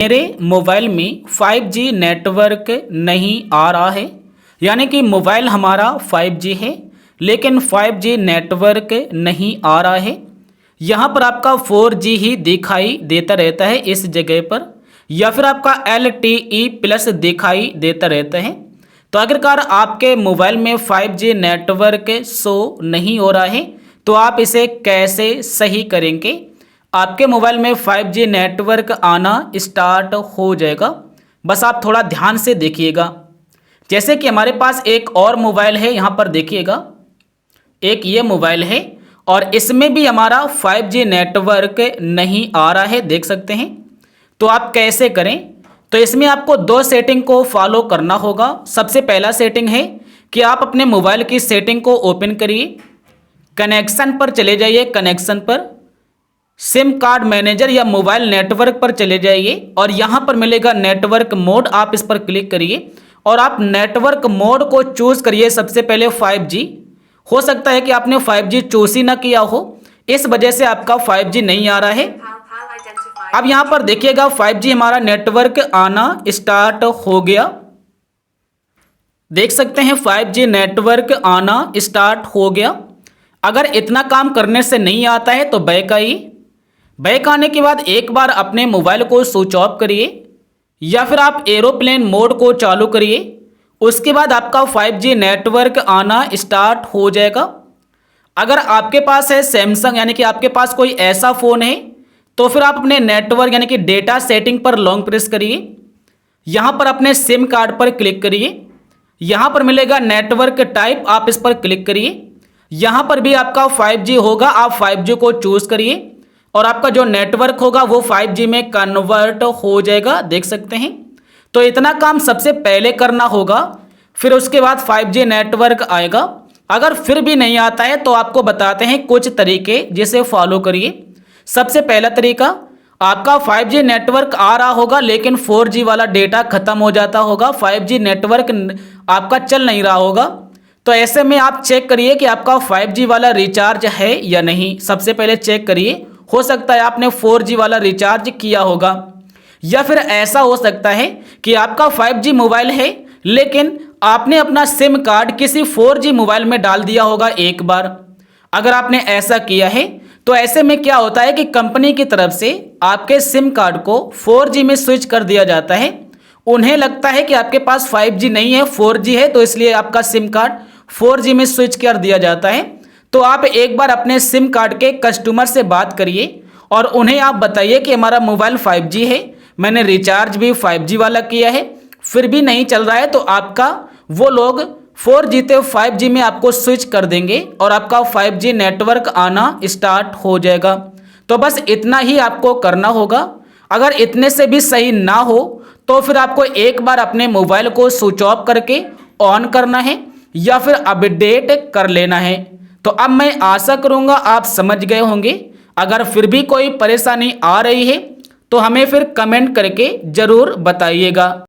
मेरे मोबाइल में 5G network नहीं आ रहा है, यानी कि मोबाइल हमारा 5G है लेकिन 5G नेटवर्क नहीं आ रहा है। यहाँ पर आपका 4G ही दिखाई देता रहता है इस जगह पर, या फिर आपका LTE प्लस दिखाई देता रहता है। तो आखिरकार आपके मोबाइल में 5G नेटवर्क शो नहीं हो रहा है, तो आप इसे कैसे सही करेंगे। आपके मोबाइल में 5G नेटवर्क आना स्टार्ट हो जाएगा, बस आप थोड़ा ध्यान से देखिएगा। जैसे कि हमारे पास एक और मोबाइल है, यहाँ पर देखिएगा, एक ये मोबाइल है और इसमें भी हमारा 5G नेटवर्क नहीं आ रहा है, देख सकते हैं। तो आप कैसे करें, तो इसमें आपको दो सेटिंग को फॉलो करना होगा। सबसे पहला सेटिंग है कि आप अपने मोबाइल की सेटिंग को ओपन करिए, कनेक्शन पर चले जाइए, कनेक्शन पर सिम कार्ड मैनेजर या मोबाइल नेटवर्क पर चले जाइए और यहाँ पर मिलेगा नेटवर्क मोड, आप इस पर क्लिक करिए और आप नेटवर्क मोड को चूज़ करिए। सबसे पहले 5G, हो सकता है कि आपने 5G चूज़ ही ना किया हो, इस वजह से आपका 5G नहीं आ रहा है। अब यहाँ पर देखिएगा 5G हमारा नेटवर्क आना स्टार्ट हो गया, देख सकते हैं 5G नेटवर्क आना स्टार्ट हो गया। अगर इतना काम करने से नहीं आता है तो बैक आइए, बैक आने के बाद एक बार अपने मोबाइल को स्विच ऑफ करिए या फिर आप एरोप्लेन मोड को चालू करिए। उसके बाद आपका 5G नेटवर्क आना स्टार्ट हो जाएगा। अगर आपके पास है सैमसंग, यानी कि आपके पास कोई ऐसा फ़ोन है, तो फिर आप अपने नेटवर्क यानी कि डेटा सेटिंग पर लॉन्ग प्रेस करिए, यहाँ पर अपने सिम कार्ड पर क्लिक करिए, यहाँ पर मिलेगा नेटवर्क टाइप, आप इस पर क्लिक करिए। यहाँ पर भी आपका 5G होगा, आप 5G को चूज़ करिए और आपका जो नेटवर्क होगा वो 5G में कन्वर्ट हो जाएगा, देख सकते हैं। तो इतना काम सबसे पहले करना होगा, फिर उसके बाद 5G नेटवर्क आएगा। अगर फिर भी नहीं आता है तो आपको बताते हैं कुछ तरीके जिसे फॉलो करिए। सबसे पहला तरीका, आपका 5G नेटवर्क आ रहा होगा लेकिन 4G वाला डेटा खत्म हो जाता होगा, 5G नेटवर्क आपका चल नहीं रहा होगा। तो ऐसे में आप चेक करिए कि आपका 5G वाला रिचार्ज है या नहीं। सबसे पहले चेक करिए, हो सकता है आपने 4G वाला रिचार्ज किया होगा, या फिर ऐसा हो सकता है कि आपका 5G मोबाइल है लेकिन आपने अपना सिम कार्ड किसी 4G मोबाइल में डाल दिया होगा एक बार। अगर आपने ऐसा किया है तो ऐसे में क्या होता है कि कंपनी की तरफ से आपके सिम कार्ड को 4G में स्विच कर दिया जाता है। उन्हें लगता है कि आपके पास 5G नहीं है, 4G है, तो इसलिए आपका सिम कार्ड 4G में स्विच कर दिया जाता है। तो आप एक बार अपने सिम कार्ड के कस्टमर से बात करिए और उन्हें आप बताइए कि हमारा मोबाइल 5G है, मैंने रिचार्ज भी 5G वाला किया है, फिर भी नहीं चल रहा है। तो आपका वो लोग 4G से 5G में आपको स्विच कर देंगे और आपका 5G नेटवर्क आना स्टार्ट हो जाएगा। तो बस इतना ही आपको करना होगा। अगर इतने से भी सही ना हो तो फिर आपको एक बार अपने मोबाइल को स्विच ऑफ करके ऑन करना है या फिर अपडेट कर लेना है। तो अब मैं आशा करूँगा आप समझ गए होंगे। अगर फिर भी कोई परेशानी आ रही है तो हमें फिर कमेंट करके ज़रूर बताइएगा।